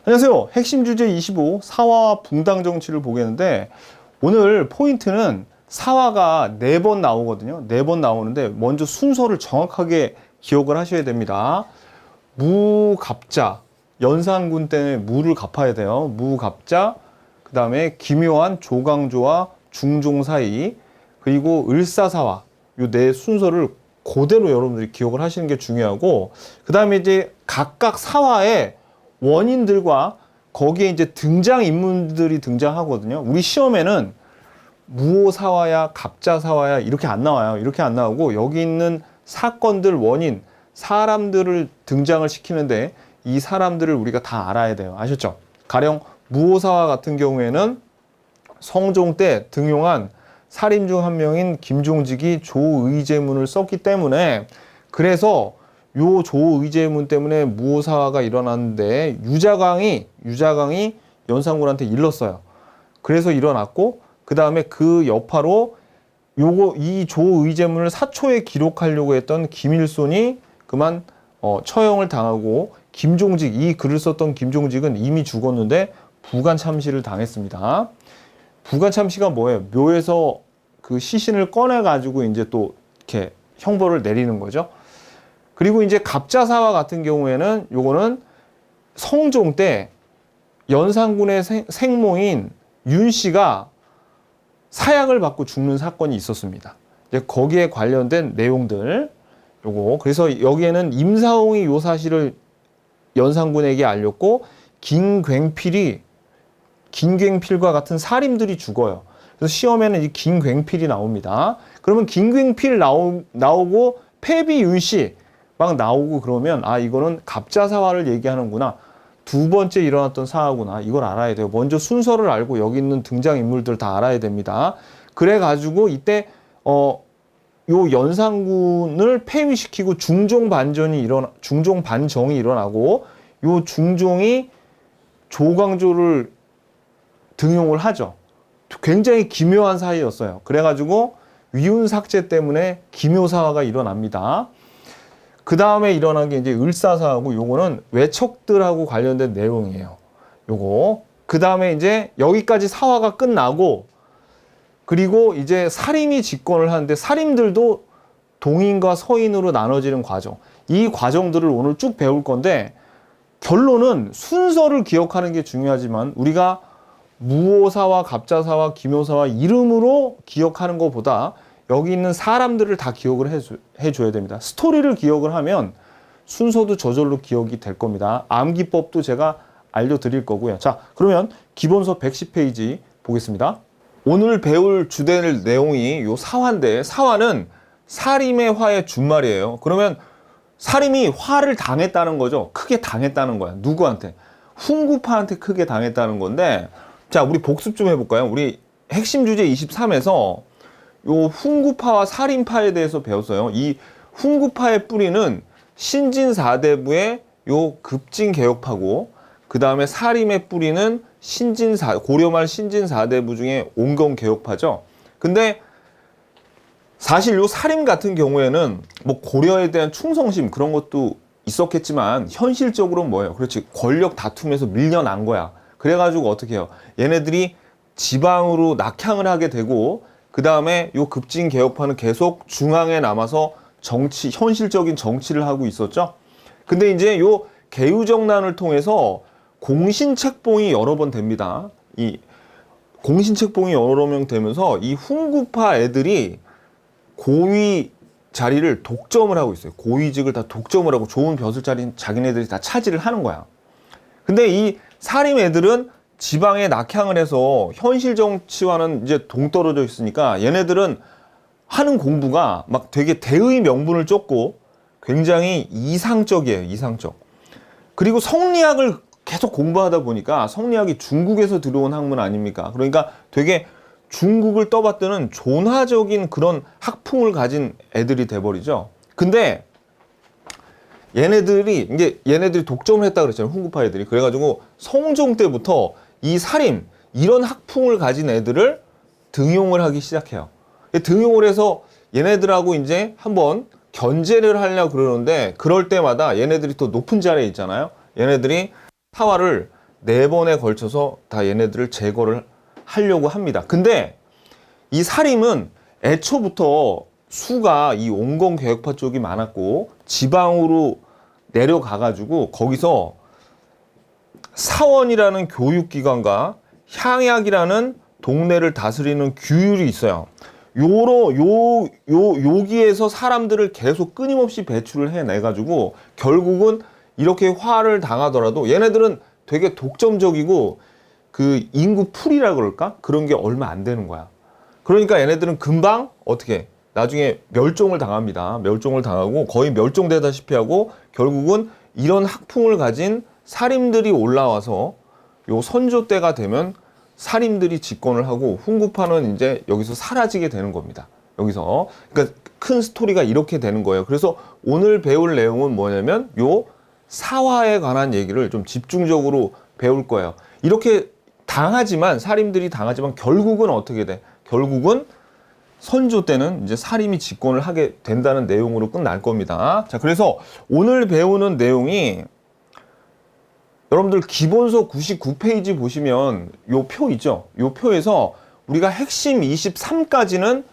안녕하세요. 핵심 주제 25 사화와 붕당 정치를 보겠는데 오늘 포인트는 사화가 4번 나오거든요. 4번 나오는데 먼저 순서를 정확하게 기억을 하셔야 됩니다. 무갑자, 연산군 때문에 무를 갚아야 돼요. 무갑자, 그 다음에 기묘한 조강조와 중종 사이, 그리고 을사사화, 요 네 순서를 그대로 여러분들이 기억을 하시는 게 중요하고, 그 다음에 이제 각각 사화의 원인들과 거기에 이제 등장인물들이 등장하거든요. 우리 시험에는 무오사화야, 갑자사화야 이렇게 안 나와요. 이렇게 안 나오고 여기 있는 사건들, 원인, 사람들을 등장을 시키는데 이 사람들을 우리가 다 알아야 돼요. 아셨죠? 가령 무오사화 같은 경우에는 성종 때 등용한 살인 중 한 명인 김종직이 조의제문을 썼기 때문에, 그래서 요 조의제문 때문에 무오사화가 일어났는데 유자강이 연산군한테 일렀어요. 그래서 일어났고, 그 다음에 그 여파로 이 조의제문을 사초에 기록하려고 했던 김일손이 그만 처형을 당하고, 김종직, 이 글을 썼던 김종직은 이미 죽었는데 부관 참시를 당했습니다. 부관 참시가 뭐예요? 묘에서 그 시신을 꺼내 가지고 이제 또 이렇게 형벌을 내리는 거죠. 그리고 이제 갑자사화 같은 경우에는 요거는 성종 때 연산군의 생모인 윤 씨가 사약을 받고 죽는 사건이 있었습니다. 이제 거기에 관련된 내용들 요거, 그래서 여기에는 임사홍이 요 사실을 연산군에게 알렸고 김굉필과 같은 살인들이 죽어요. 그래서 시험에는 이 김굉필이 나옵니다. 그러면 김굉필 나오고 패비 윤 씨 막 나오고 그러면 아, 이거는 갑자사화를 얘기하는구나, 두 번째 일어났던 사화구나, 이걸 알아야 돼요. 먼저 순서를 알고 여기 있는 등장인물들 다 알아야 됩니다. 그래가지고 이때 요 연산군을 폐위시키고 중종반정이 일어나고 요 중종이 조광조를 등용을 하죠. 굉장히 기묘한 사이였어요. 그래가지고 위훈 삭제 때문에 기묘사화가 일어납니다. 그 다음에 일어난 게 이제 을사사하고, 요거는 외척들하고 관련된 내용이에요. 요거. 그 다음에 이제 여기까지 사화가 끝나고, 그리고 이제 살인이 집권을 하는데 살인들도 동인과 서인으로 나눠지는 과정. 이 과정들을 오늘 쭉 배울 건데, 결론은 순서를 기억하는 게 중요하지만 우리가 무오사와 갑자사와 기묘사와 이름으로 기억하는 것보다 여기 있는 사람들을 다 기억을 해줘야 됩니다. 스토리를 기억을 하면 순서도 저절로 기억이 될 겁니다. 암기법도 제가 알려드릴 거고요. 자, 그러면 기본서 110페이지 보겠습니다. 오늘 배울 주제 내용이 요 사화인데, 사화는 사림의 화의 준말이에요. 그러면 사림이 화를 당했다는 거죠. 크게 당했다는 거야. 누구한테? 훈구파한테 크게 당했다는 건데, 자, 우리 복습 좀 해볼까요? 우리 핵심 주제 23에서 요 훈구파와 사림파에 대해서 배웠어요. 이 훈구파의 뿌리는 신진사대부의 요 급진개혁파고, 그 다음에 사림의 뿌리는 고려말 신진사대부 중에 온건개혁파죠. 근데 사실 요 사림 같은 경우에는 뭐 고려에 대한 충성심 그런 것도 있었겠지만 현실적으로는 뭐예요? 그렇지, 권력 다툼에서 밀려난 거야. 그래가지고 어떻게 해요? 얘네들이 지방으로 낙향을 하게 되고, 그 다음에 요 급진개혁파는 계속 중앙에 남아서 현실적인 정치를 하고 있었죠. 근데 이제 요 개유정난을 통해서 공신책봉이 여러 번 됩니다. 이 공신책봉이 여러 명 되면서 이 훈구파 애들이 고위 자리를 독점을 하고 있어요. 고위직을 다 독점을 하고 좋은 벼슬자리 자기네들이 다 차지를 하는 거야. 근데 이 사림 애들은 지방에 낙향을 해서 현실 정치와는 이제 동떨어져 있으니까 얘네들은 하는 공부가 막 되게 대의 명분을 쫓고 굉장히 이상적이에요. 이상적. 그리고 성리학을 계속 공부하다 보니까, 성리학이 중국에서 들어온 학문 아닙니까? 그러니까 되게 중국을 떠받드는 존화적인 그런 학풍을 가진 애들이 돼버리죠. 근데 얘네들이 독점을 했다 그랬잖아요. 훈구파 애들이. 그래가지고 성종 때부터 이 사림, 이런 학풍을 가진 애들을 등용을 하기 시작해요. 등용을 해서 얘네들하고 이제 한번 견제를 하려고 그러는데, 그럴 때마다 얘네들이 더 높은 자리에 있잖아요. 얘네들이 사화를 4번에 걸쳐서 다 얘네들을 제거를 하려고 합니다. 근데 이 사림은 애초부터 수가 이 온건 계획파 쪽이 많았고 지방으로 내려가가지고 거기서 사원이라는 교육기관과 향약이라는 동네를 다스리는 규율이 있어요. 여기에서 사람들을 계속 끊임없이 배출을 해내가지고 결국은 이렇게 화를 당하더라도 얘네들은 되게 독점적이고 그 인구 풀이라 그럴까? 그런 게 얼마 안 되는 거야. 그러니까 얘네들은 금방 어떻게 나중에 멸종을 당합니다. 멸종을 당하고 거의 멸종되다시피 하고 결국은 이런 학풍을 가진 사림들이 올라와서 요 선조 때가 되면 사림들이 집권을 하고 훈구파는 이제 여기서 사라지게 되는 겁니다. 여기서 그러니까 큰 스토리가 이렇게 되는 거예요. 그래서 오늘 배울 내용은 뭐냐면 요 사화에 관한 얘기를 좀 집중적으로 배울 거예요. 이렇게 당하지만 사림들이 당하지만 결국은 어떻게 돼? 결국은 선조 때는 이제 사림이 집권을 하게 된다는 내용으로 끝날 겁니다. 자, 그래서 오늘 배우는 내용이 여러분들 기본서 99페이지 보시면 요 표 있죠? 요 표에서 우리가 핵심 23까지는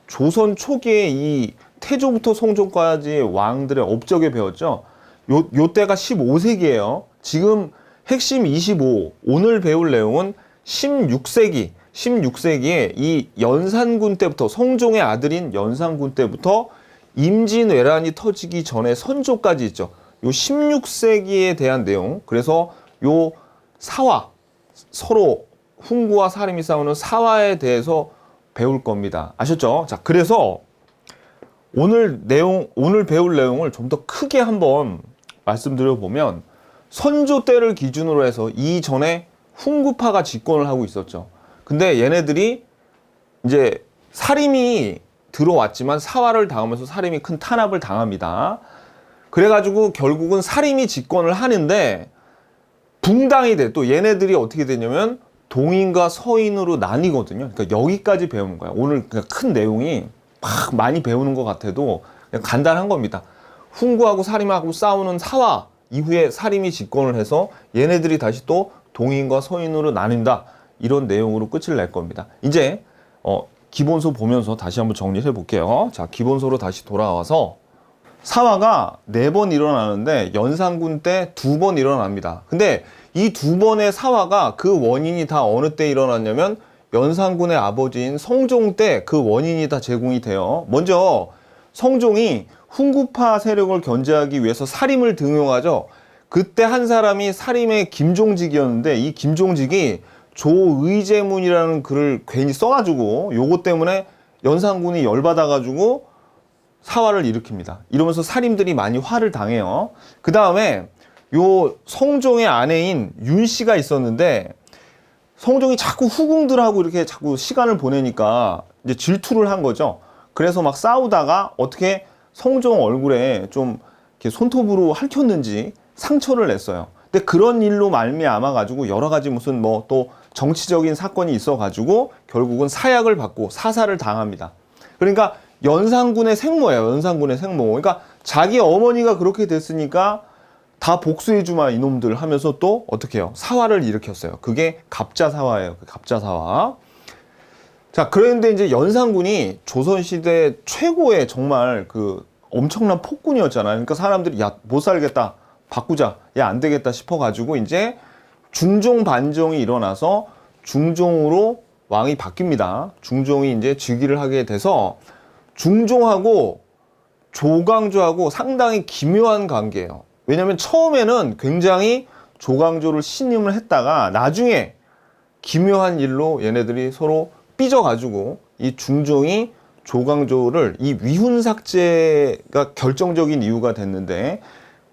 조선 초기에 이 태조부터 성종까지의 왕들의 업적에 배웠죠? 요 때가 15세기예요. 지금 핵심 25, 오늘 배울 내용은 16세기에 이 연산군 때부터 성종의 아들인 연산군 때부터 임진왜란이 터지기 전에 선조까지 있죠. 요 16세기에 대한 내용. 그래서 요 사화, 서로 훈구와 사림이 싸우는 사화에 대해서 배울 겁니다. 아셨죠? 자, 그래서 오늘 배울 내용을 좀 더 크게 한번 말씀드려 보면 선조 때를 기준으로 해서 이전에 훈구파가 집권을 하고 있었죠. 근데 얘네들이 이제 사림이 들어왔지만 사화를 당하면서 사림이 큰 탄압을 당합니다. 그래가지고 결국은 사림이 집권을 하는데 붕당이 돼. 또 얘네들이 어떻게 되냐면 동인과 서인으로 나뉘거든요. 그러니까 여기까지 배우는 거야. 오늘 그냥 큰 내용이 막 많이 배우는 것 같아도 그냥 간단한 겁니다. 훈구하고 사림하고 싸우는 사화 이후에 사림이 집권을 해서 얘네들이 다시 또 동인과 서인으로 나뉜다. 이런 내용으로 끝을 낼 겁니다. 이제 기본서 보면서 다시 한번 정리해 볼게요. 자, 기본서로 다시 돌아와서 사화가 4번 일어나는데 연산군 때 2번 일어납니다. 근데 이 2번의 사화가 그 원인이 다 어느 때 일어났냐면 연산군의 아버지인 성종 때 그 원인이 다 제공이 돼요. 먼저 성종이 훈구파 세력을 견제하기 위해서 사림을 등용하죠. 그때 한 사람이 사림의 김종직이었는데 이 김종직이 조의제문이라는 글을 괜히 써가지고 요거 때문에 연산군이 열받아가지고 사화를 일으킵니다. 이러면서 사림들이 많이 화를 당해요. 그 다음에 요 성종의 아내인 윤씨가 있었는데 성종이 자꾸 후궁들하고 이렇게 자꾸 시간을 보내니까 이제 질투를 한 거죠. 그래서 막 싸우다가 어떻게 성종 얼굴에 좀 이렇게 손톱으로 핥혔는지 상처를 냈어요. 근데 그런 일로 말미암아 가지고 여러 가지 무슨 뭐 또 정치적인 사건이 있어 가지고 결국은 사약을 받고 사살을 당합니다. 그러니까 연산군의 생모예요. 연산군의 생모. 그러니까 자기 어머니가 그렇게 됐으니까 다 복수해주마 이놈들 하면서 또 어떻게 해요? 사화를 일으켰어요. 그게 갑자사화예요. 갑자사화. 자, 그런데 이제 연산군이 조선시대 최고의 정말 그 엄청난 폭군이었잖아요. 그러니까 사람들이 야, 못 살겠다. 바꾸자. 야, 안 되겠다 싶어가지고 이제 중종 반정이 일어나서 중종으로 왕이 바뀝니다. 중종이 이제 즉위를 하게 돼서 중종하고 조광조하고 상당히 기묘한 관계예요. 왜냐면 처음에는 굉장히 조광조를 신임을 했다가 나중에 기묘한 일로 얘네들이 서로 삐져가지고 이 중종이 조광조를 이 위훈삭제가 결정적인 이유가 됐는데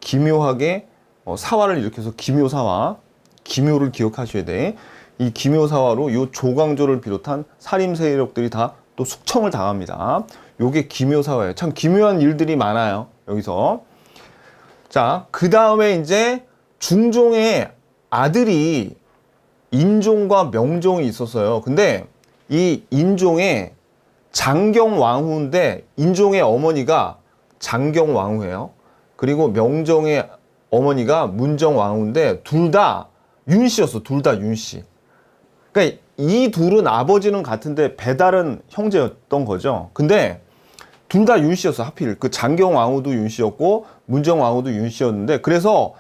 기묘하게 사화를 일으켜서 기묘사화, 기묘를 기억하셔야 돼. 이 기묘사화로 이 조광조를 비롯한 살림 세력들이 다 또 숙청을 당합니다. 요게 기묘사화예요. 참 기묘한 일들이 많아요. 여기서. 자, 그 다음에 이제 중종의 아들이 인종과 명종이 있었어요. 근데 이 인종의 장경왕후인데 인종의 어머니가 장경왕후예요. 그리고 명종의 어머니가 문정왕후인데 둘 다 윤씨였어. 둘 다 윤씨. 그러니까 이 둘은 아버지는 같은데 배다른 형제였던 거죠. 근데 둘 다 윤씨였어. 하필 그 장경왕후도 윤씨였고 문정왕후도 윤씨였는데, 그래서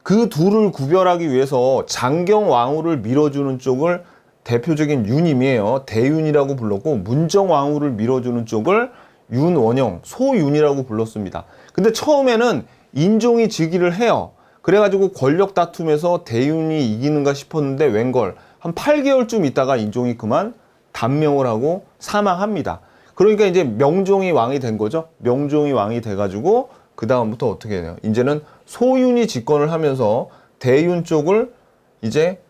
그 둘을 구별하기 위해서 장경왕후를 밀어주는 쪽을 대표적인 윤임이에요. 대윤이라고 불렀고, 문정왕후를 밀어주는 쪽을 윤원영, 소윤이라고 불렀습니다. 근데 처음에는 인종이 즉위를 해요. 그래가지고 권력 다툼에서 대윤이 이기는가 싶었는데 웬걸 한 8개월쯤 있다가 인종이 그만 단명을 하고 사망합니다. 그러니까 이제 명종이 왕이 된 거죠. 명종이 왕이 돼가지고 그 다음부터 어떻게 해요? 이제는 소윤이 집권을 하면서 대윤 쪽을 이제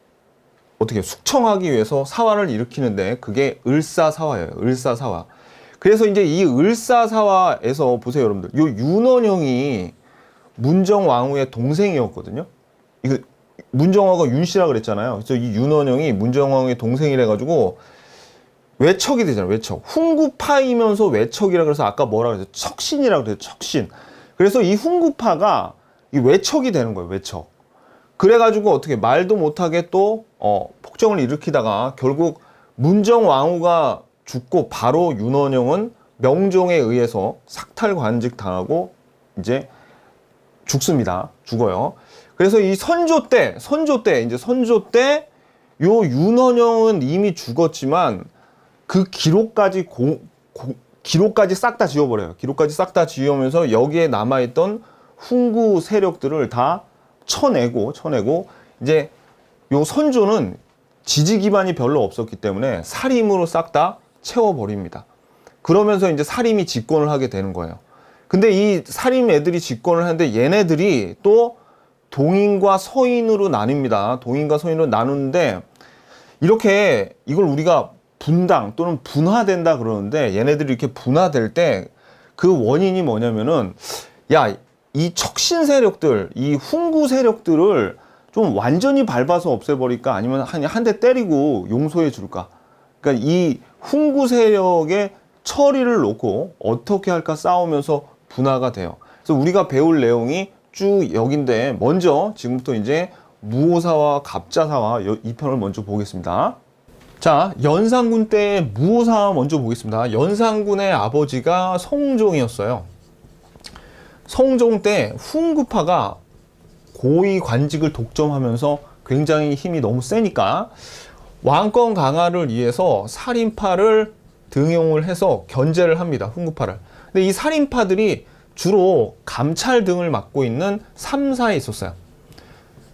어떻게 숙청하기 위해서 사화를 일으키는데, 그게 을사사화예요. 을사사화. 그래서 이제 이 을사사화에서 보세요, 여러분들. 요 윤원영이 문정왕후의 동생이었거든요. 이거 문정왕후가 윤씨라 그랬잖아요. 그래서 이 윤원영이 문정왕후의 동생이라 가지고 외척이 되잖아요. 외척. 훈구파이면서 외척이라 그래서 아까 뭐라 그랬어요? 척신이라고 그랬어요. 척신. 그래서 이 훈구파가 이 외척이 되는 거예요. 외척. 그래가지고 어떻게 말도 못하게 또 폭정을 일으키다가 결국 문정왕후가 죽고 바로 윤원영은 명종에 의해서 삭탈관직 당하고 이제 죽습니다. 죽어요. 그래서 이 선조 때 요 윤원영은 이미 죽었지만 그 기록까지 기록까지 싹 다 지워버려요. 기록까지 싹 다 지우면서 여기에 남아있던 훈구 세력들을 다 쳐내고 이제 요 선조는 지지 기반이 별로 없었기 때문에 살임으로 싹 다 채워버립니다. 그러면서 이제 살임이 집권을 하게 되는 거예요. 근데 이 살임 애들이 집권을 하는데 얘네들이 또 동인과 서인으로 나뉩니다. 동인과 서인으로 나누는데, 이렇게 이걸 우리가 분당 또는 분화된다 그러는데, 얘네들이 이렇게 분화될 때 그 원인이 뭐냐면은, 야, 이 척신 세력들, 이 훈구 세력들을 좀 완전히 밟아서 없애버릴까, 아니면 한 대 때리고 용서해 줄까. 그러니까 이 훈구 세력의 처리를 놓고 어떻게 할까 싸우면서 분화가 돼요. 그래서 우리가 배울 내용이 쭉 여긴데, 먼저 지금부터 이제 무오사와 갑자사와 이 편을 먼저 보겠습니다. 자, 연산군 때의 무오사 먼저 보겠습니다. 연산군의 아버지가 성종이었어요. 성종 때 훈구파가 고위 관직을 독점하면서 굉장히 힘이 너무 세니까 왕권 강화를 위해서 살인파를 등용을 해서 견제를 합니다. 훈구파를. 근데 이 살인파들이 주로 감찰 등을 맡고 있는 3사에 있었어요.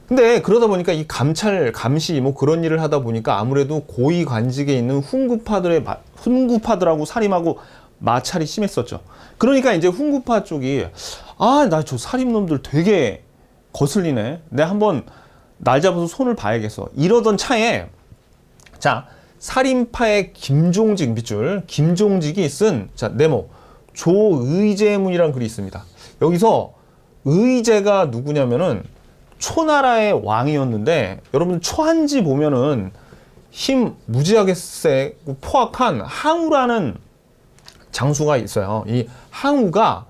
근데 그러다 보니까 이 감찰, 감시 뭐 그런 일을 하다 보니까 아무래도 고위 관직에 있는 훈구파들하고 살인하고 마찰이 심했었죠. 그러니까 이제 훈구파 쪽이 나 저 살인놈들 되게 거슬리네. 내가 한번 날 잡아서 손을 봐야겠어. 이러던 차에 자, 살인파의 김종직 밑줄, 김종직이 쓴 네모 조의제문이라는 글이 있습니다. 여기서 의제가 누구냐면은 초나라의 왕이었는데, 여러분 초한지 보면은 힘 무지하게 세고 포악한 항우라는 장수가 있어요. 이 항우가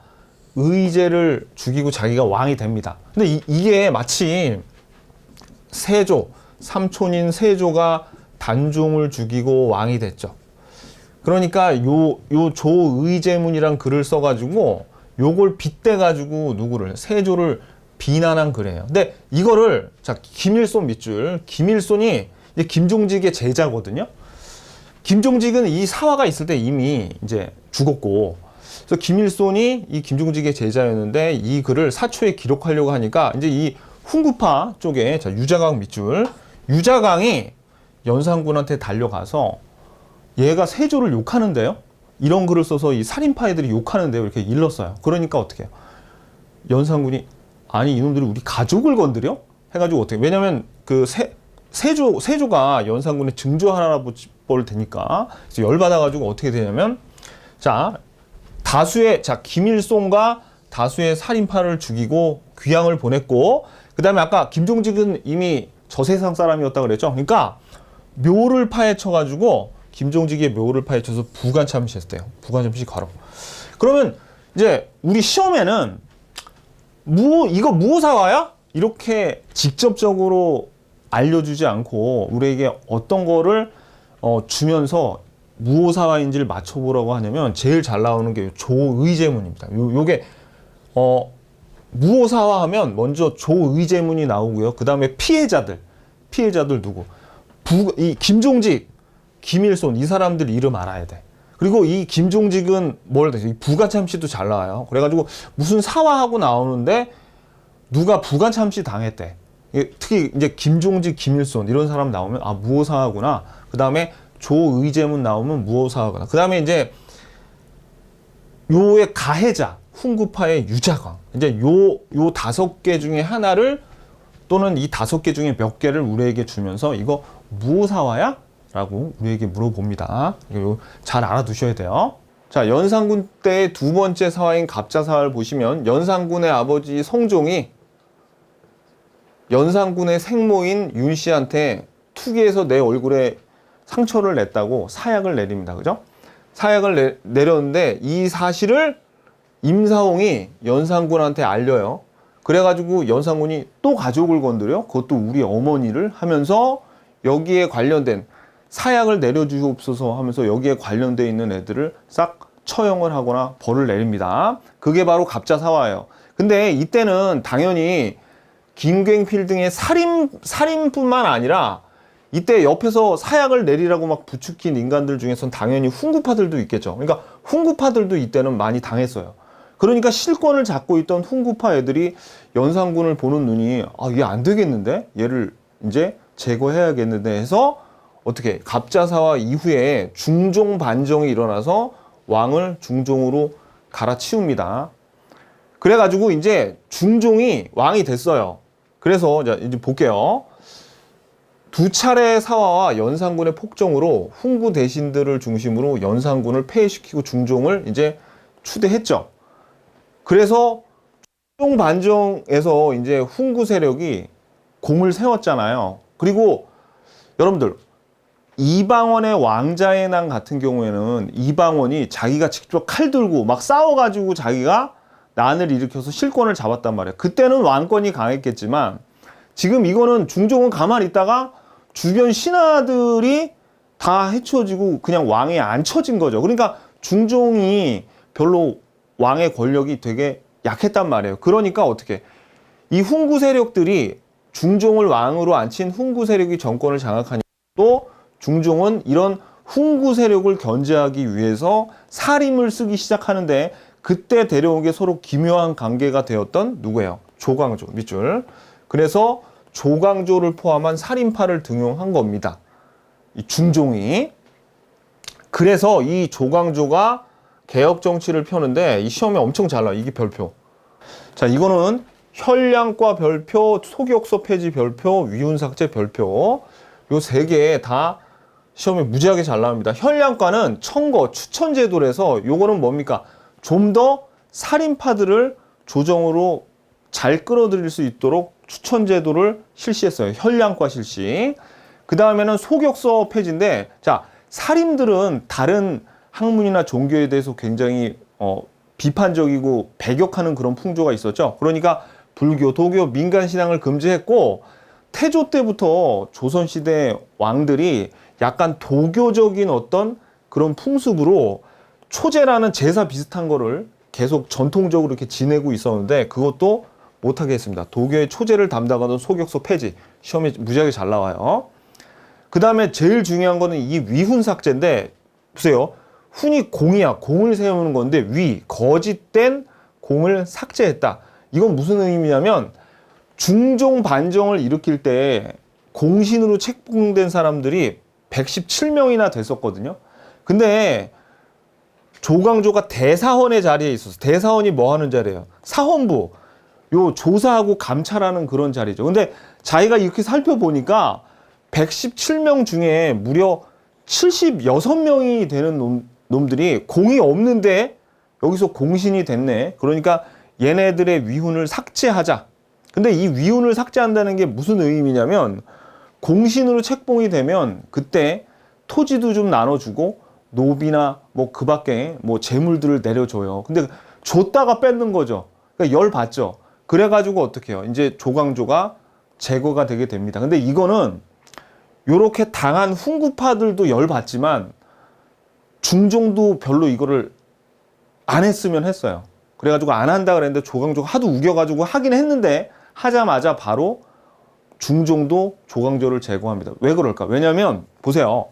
의제를 죽이고 자기가 왕이 됩니다. 근데 이게 마치 삼촌인 세조가 단종을 죽이고 왕이 됐죠. 그러니까 요 조의제문이란 글을 써가지고 요걸 빗대가지고 누구를, 세조를 비난한 글이에요. 근데 이거를 자, 김일손 밑줄, 김일손이 이제 김종직의 제자거든요. 김종직은 이 사화가 있을 때 이미 이제 죽었고, 그래서 김일손이 이 김종직의 제자였는데 이 글을 사초에 기록하려고 하니까 이제 이 훈구파 쪽에 자, 유자강 밑줄, 유자강이 연산군한테 달려가서 얘가 세조를 욕하는데요. 이런 글을 써서 이 살인파 애들이 욕하는데요. 이렇게 일렀어요. 그러니까 어떻게 해요? 연산군이 아니 이놈들이 우리 가족을 건드려? 해가지고 어떻게? 왜냐면 그 세조가 연산군의 증조 할아버지뻘 되니까 그래서 열받아가지고 어떻게 되냐면 김일손과 다수의 살인파를 죽이고 귀양을 보냈고, 그 다음에 아까 김종직은 이미 저 세상 사람이었다 그랬죠. 그러니까 묘를 파헤쳐가지고 김종직의 묘를 파헤쳐서 부관 참시했대요. 부관 참시 가로. 그러면 이제 우리 시험에는 이거 무오사화야? 이렇게 직접적으로 알려주지 않고 우리에게 어떤 거를 주면서 무오사화인지를 맞춰보라고 하냐면 제일 잘 나오는 게 조의제문입니다. 요게 무오사화하면 먼저 조의제문이 나오고요. 그 다음에 피해자들 누구? 이 김종직, 김일손 이 사람들 이름 알아야 돼. 그리고 이 김종직은 뭘 되죠? 부가참시도 잘 나와요. 그래가지고 무슨 사화하고 나오는데 누가 부가참시 당했대. 특히 이제 김종직, 김일손 이런 사람 나오면 아 무오사화구나. 그 다음에 조의제문 나오면 무오사화구나. 그 다음에 이제 요의 가해자 훈구파의 유자광. 이제 요 5개 중에 하나를 또는 이 5개 중에 몇 개를 우리에게 주면서 이거 무오사화야? 라고 우리에게 물어봅니다. 이거 잘 알아두셔야 돼요. 자, 연산군 때의 두 번째 사화인 갑자사화를 보시면 연산군의 아버지 성종이 연산군의 생모인 윤 씨한테 투기해서 내 얼굴에 상처를 냈다고 사약을 내립니다. 그죠? 사약을 내렸는데 이 사실을 임사홍이 연산군한테 알려요. 그래가지고 연산군이 또 가족을 건드려? 그것도 우리 어머니를 하면서 여기에 관련된 사약을 내려주옵소서 하면서 여기에 관련되어 있는 애들을 싹 처형을 하거나 벌을 내립니다. 그게 바로 갑자사화예요. 근데 이때는 당연히 김갱필 등의 살인뿐만 아니라 이때 옆에서 사약을 내리라고 막 부추긴 인간들 중에선 당연히 훈구파들도 있겠죠. 그러니까 훈구파들도 이때는 많이 당했어요. 그러니까 실권을 잡고 있던 훈구파 애들이 연산군을 보는 눈이 아, 얘 안 되겠는데? 얘를 이제 제거해야겠는데 해서 어떻게 갑자사화 이후에 중종 반정이 일어나서 왕을 중종으로 갈아치웁니다. 그래가지고 이제 중종이 왕이 됐어요. 그래서 이제 볼게요. 두 차례 사화와 연산군의 폭정으로 훈구 대신들을 중심으로 연산군을 폐해시키고 중종을 이제 추대했죠. 그래서 중종 반정에서 이제 훈구 세력이 공을 세웠잖아요. 그리고 여러분들 이방원의 왕자의 난 같은 경우에는 이방원이 자기가 직접 칼 들고 막 싸워가지고 자기가 난을 일으켜서 실권을 잡았단 말이에요. 그때는 왕권이 강했겠지만 지금 이거는 중종은 가만히 있다가 주변 신하들이 다 해치워지고 그냥 왕에 앉혀진 거죠. 그러니까 중종이 별로 왕의 권력이 되게 약했단 말이에요. 그러니까 어떻게 이 훈구 세력들이 중종을 왕으로 앉힌 훈구 세력이 정권을 장악하니 또 중종은 이런 훈구 세력을 견제하기 위해서 살임을 쓰기 시작하는데 그때 데려온 게 서로 기묘한 관계가 되었던 누구예요? 조광조 밑줄. 그래서 조광조를 포함한 살인파를 등용한 겁니다. 이 중종이. 그래서 이 조광조가 개혁 정치를 펴는데 이 시험에 엄청 잘 나와요. 이게 별표. 자, 이거는 혈량과 별표, 소격서 폐지 별표, 위훈삭제 별표. 요 세 개 다 시험에 무지하게 잘 나옵니다. 혈량과는 청거, 추천제도라서 요거는 뭡니까? 좀 더 살인파들을 조정으로 잘 끌어들일 수 있도록 추천제도를 실시했어요. 혈량과 실시. 그 다음에는 소격서 폐지인데, 자, 살인들은 다른 학문이나 종교에 대해서 굉장히 비판적이고 배격하는 그런 풍조가 있었죠. 그러니까 불교, 도교, 민간신앙을 금지했고 태조 때부터 조선시대 왕들이 약간 도교적인 어떤 그런 풍습으로 초제라는 제사 비슷한 거를 계속 전통적으로 이렇게 지내고 있었는데 그것도 못하게 했습니다. 도교의 초제를 담당하던 소격서 폐지. 시험에 무지하게 잘 나와요. 그 다음에 제일 중요한 거는 이 위훈삭제인데 보세요. 훈이 공이야. 공을 세우는 건데 거짓된 공을 삭제했다. 이건 무슨 의미냐면 중종 반정을 일으킬 때 공신으로 책봉된 사람들이 117명이나 됐었거든요. 근데 조광조가 대사헌의 자리에 있었어. 대사헌이 뭐 하는 자리예요? 사헌부. 요 조사하고 감찰하는 그런 자리죠. 근데 자기가 이렇게 살펴보니까 117명 중에 무려 76명이 되는 놈들이 공이 없는데 여기서 공신이 됐네. 그러니까 얘네들의 위훈을 삭제하자. 근데 이 위훈을 삭제한다는 게 무슨 의미냐면 공신으로 책봉이 되면 그때 토지도 좀 나눠주고 노비나 뭐 그 밖에 뭐 재물들을 내려줘요. 근데 줬다가 뺏는 거죠. 그러니까 열 받죠. 그래가지고 어떻게 해요? 이제 조광조가 제거가 되게 됩니다. 근데 이거는 요렇게 당한 훈구파들도 열받지만 중종도 별로 이거를 안 했으면 했어요. 그래가지고 안 한다 그랬는데 조광조가 하도 우겨가지고 하긴 했는데 하자마자 바로 중종도 조광조를 제거합니다. 왜 그럴까? 왜냐면 보세요.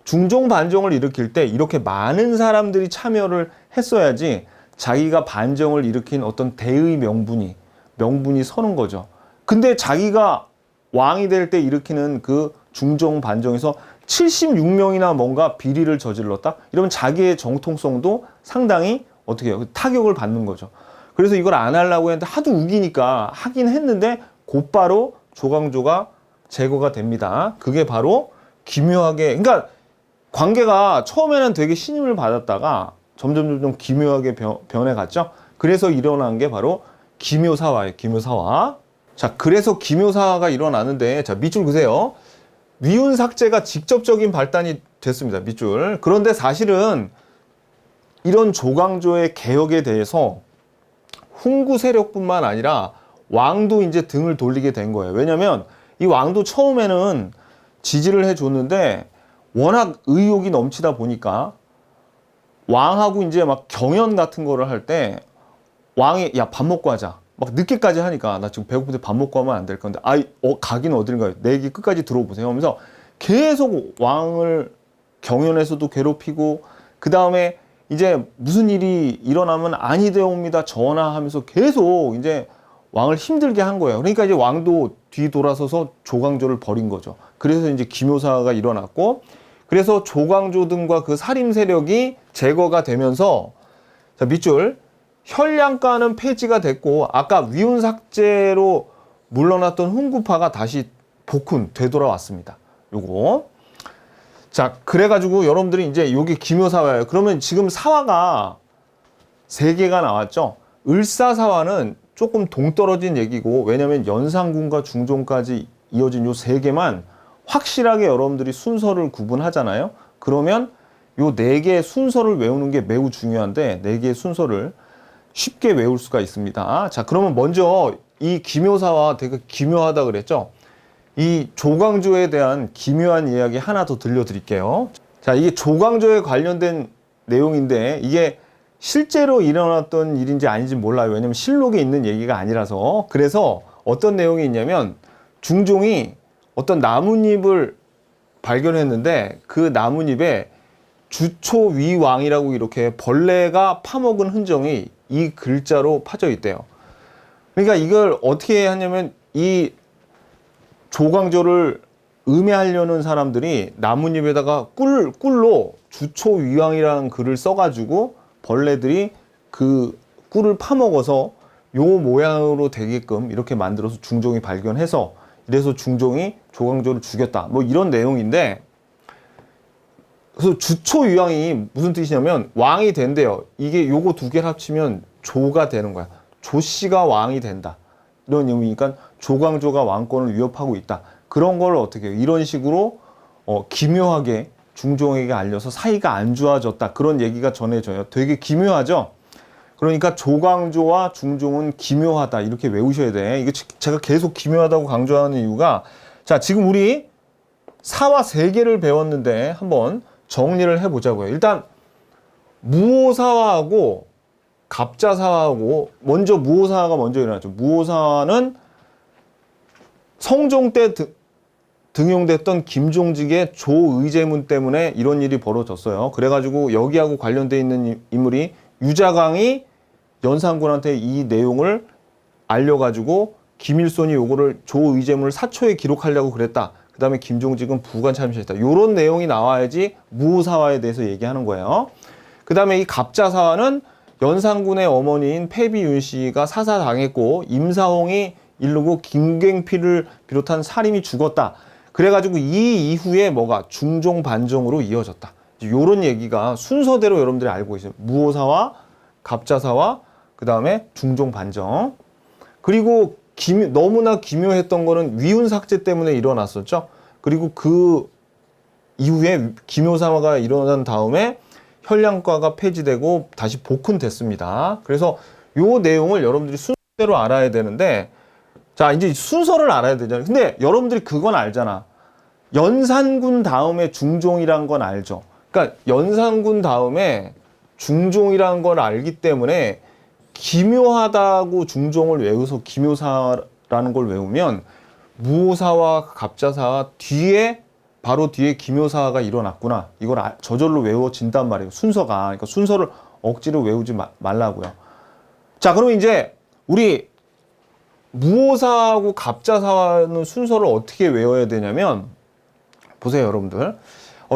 중종 반정을 일으킬 때 이렇게 많은 사람들이 참여를 했어야지 자기가 반정을 일으킨 어떤 대의 명분이 서는 거죠. 근데 자기가 왕이 될 때 일으키는 그 중종 반정에서 76명이나 뭔가 비리를 저질렀다? 이러면 자기의 정통성도 상당히 어떻게 해요? 타격을 받는 거죠. 그래서 이걸 안 하려고 했는데 하도 우기니까 하긴 했는데 곧바로 조광조가 제거가 됩니다. 그게 바로 기묘하게, 그러니까 관계가 처음에는 되게 신임을 받았다가 점점 기묘하게 변해갔죠. 그래서 일어난 게 바로 기묘사화예요. 기묘사화. 자, 그래서 기묘사화가 일어나는데, 자, 밑줄 그세요. 위훈 삭제가 직접적인 발단이 됐습니다. 밑줄. 그런데 사실은 이런 조광조의 개혁에 대해서 훈구 세력뿐만 아니라 왕도 이제 등을 돌리게 된 거예요. 왜냐면 이 왕도 처음에는 지지를 해줬는데 워낙 의욕이 넘치다 보니까 왕하고 이제 막 경연 같은 거를 할 때 왕이 야, 밥 먹고 하자. 막 늦게까지 하니까 나 지금 배고픈데 밥 먹고 하면 안 될 건데 가긴 어딜가요? 내 얘기 끝까지 들어보세요 하면서 계속 왕을 경연에서도 괴롭히고 그 다음에 이제 무슨 일이 일어나면 아니 되옵니다 전하하면서 계속 이제 왕을 힘들게 한 거예요. 그러니까 이제 왕도 뒤돌아서서 조광조를 버린 거죠. 그래서 이제 기묘사가 일어났고 그래서 조광조 등과 그 살림 세력이 제거가 되면서 자, 밑줄 현량가는 폐지가 됐고 아까 위훈 삭제로 물러났던 훈구파가 다시 복훈 되돌아왔습니다. 요거. 자, 그래가지고 여러분들이 이제 요게 기묘사화예요. 그러면 지금 사화가 3개가 나왔죠. 을사사화는 조금 동떨어진 얘기고 왜냐면 연산군과 중종까지 이어진 요 3개만 확실하게 여러분들이 순서를 구분하잖아요. 그러면 요 4개의 순서를 외우는 게 매우 중요한데 4개의 순서를 쉽게 외울 수가 있습니다. 자, 그러면 먼저 이 기묘사화 되게 기묘하다 그랬죠. 이 조광조에 대한 기묘한 이야기 하나 더 들려드릴게요. 자, 이게 조광조에 관련된 내용인데 이게 실제로 일어났던 일인지 아닌지 몰라요. 왜냐면 실록에 있는 얘기가 아니라서. 그래서 어떤 내용이 있냐면 중종이 어떤 나뭇잎을 발견했는데 그 나뭇잎에 주초위왕이라고 이렇게 벌레가 파먹은 흔적이 이 글자로 파져 있대요. 그러니까 이걸 어떻게 하냐면 이 조광조를 음해하려는 사람들이 나뭇잎에다가 꿀로 주초위왕이라는 글을 써가지고 벌레들이 그 꿀을 파먹어서 요 모양으로 되게끔 이렇게 만들어서 중종이 발견해서 이래서 중종이 조광조를 죽였다. 뭐 이런 내용인데 그래서 주초위왕이 무슨 뜻이냐면 왕이 된대요. 이게 요거 2개를 합치면 조가 되는 거야. 조씨가 왕이 된다. 이런 의미니까 조광조가 왕권을 위협하고 있다. 그런 걸 어떻게 해요? 이런 식으로 기묘하게 중종에게 알려서 사이가 안 좋아졌다. 그런 얘기가 전해져요. 되게 기묘하죠? 그러니까 조광조와 중종은 기묘하다. 이렇게 외우셔야 돼. 이게 제가 계속 기묘하다고 강조하는 이유가 자, 지금 우리 사화 3개를 배웠는데 한번 정리를 해보자고요. 일단 무오사화하고 갑자사화하고 먼저 무오사화가 먼저 일어났죠. 무오사화는 성종 때 등용됐던 김종직의 조의제문 때문에 이런 일이 벌어졌어요. 그래가지고 여기하고 관련돼 있는 인물이 유자광이 연산군한테 이 내용을 알려가지고 김일손이 요거를 조의제문을 사초에 기록하려고 그랬다. 그 다음에 김종직은 부관 참시했다. 이런 내용이 나와야지 무오사화에 대해서 얘기하는 거예요. 그 다음에 이 갑자사화는 연산군의 어머니인 패비윤 씨가 사사당했고 임사홍이 이르고 김갱필을 비롯한 살인이 죽었다. 그래가지고 이 이후에 뭐가 중종 반정으로 이어졌다. 이런 얘기가 순서대로 여러분들이 알고 있어요. 무오사화, 갑자사화, 그 다음에 중종 반정. 그리고 너무나 기묘했던 거는 위훈 삭제 때문에 일어났었죠. 그리고 그 이후에 기묘사화가 일어난 다음에 현량과가 폐지되고 다시 복훈됐습니다. 그래서 요 내용을 여러분들이 순서대로 알아야 되는데 자, 이제 순서를 알아야 되잖아요. 근데 여러분들이 그건 알잖아. 연산군 다음에 중종이란 건 알죠. 그러니까 연산군 다음에 중종이란 걸 알기 때문에 기묘하다고 중종을 외워서 기묘사라는 걸 외우면 무오사와 갑자사와 뒤에 바로 뒤에 기묘사가 일어났구나. 이걸 저절로 외워진단 말이에요. 순서가. 그러니까 순서를 억지로 외우지 말라고요. 자, 그러면 이제 우리 무오사하고 갑자사는 순서를 어떻게 외워야 되냐면 보세요, 여러분들.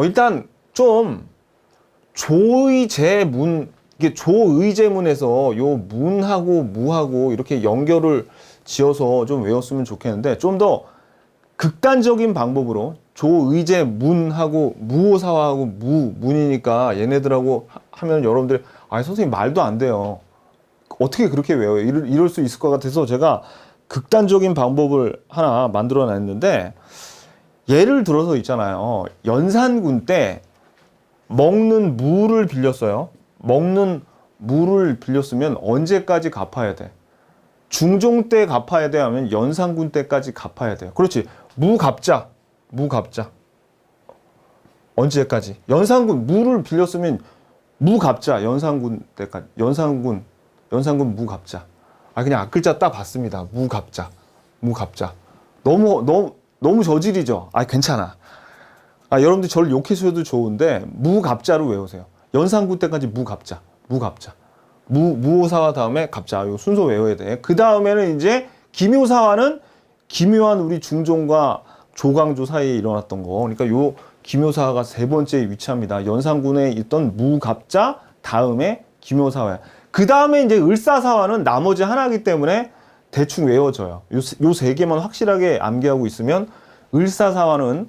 일단 좀 조의제문, 이게 조의제문에서 요 문하고 무하고 이렇게 연결을 지어서 좀 외웠으면 좋겠는데 좀 더 극단적인 방법으로 조의제문하고 무오사하고 문이니까 얘네들하고 하면 여러분들 선생님 말도 안 돼요. 어떻게 그렇게 외워요? 이럴 수 있을 것 같아서 제가 극단적인 방법을 하나 만들어 놨는데 예를 들어서 있잖아요. 연산군 때 먹는 무를 빌렸어요. 먹는 무를 빌렸으면 언제까지 갚아야 돼? 중종 때 갚아야 돼? 하면 연산군 때까지 갚아야 돼요. 그렇지. 무갑자. 언제까지? 연산군 무를 빌렸으면 무갑자. 연산군 때까지. 연산군 무갑자. 그냥 앞글자 딱 봤습니다. 무갑자. 너무 저질이죠. 괜찮아. 여러분들 저를 욕해주셔도 좋은데 무갑자로 외우세요. 연산군 때까지 무갑자. 무오사와 다음에 갑자. 요 순서 외워야 돼. 그 다음에는 이제 기묘사화는 기묘한 우리 중종과 조광조 사이에 일어났던 거. 그러니까 요 기묘사화가 세 번째에 위치합니다. 연산군에 있던 무갑자 다음에 기묘사화. 그 다음에 이제 을사사화는 나머지 하나이기 때문에 대충 외워져요. 요 세 개만 확실하게 암기하고 있으면 을사사화는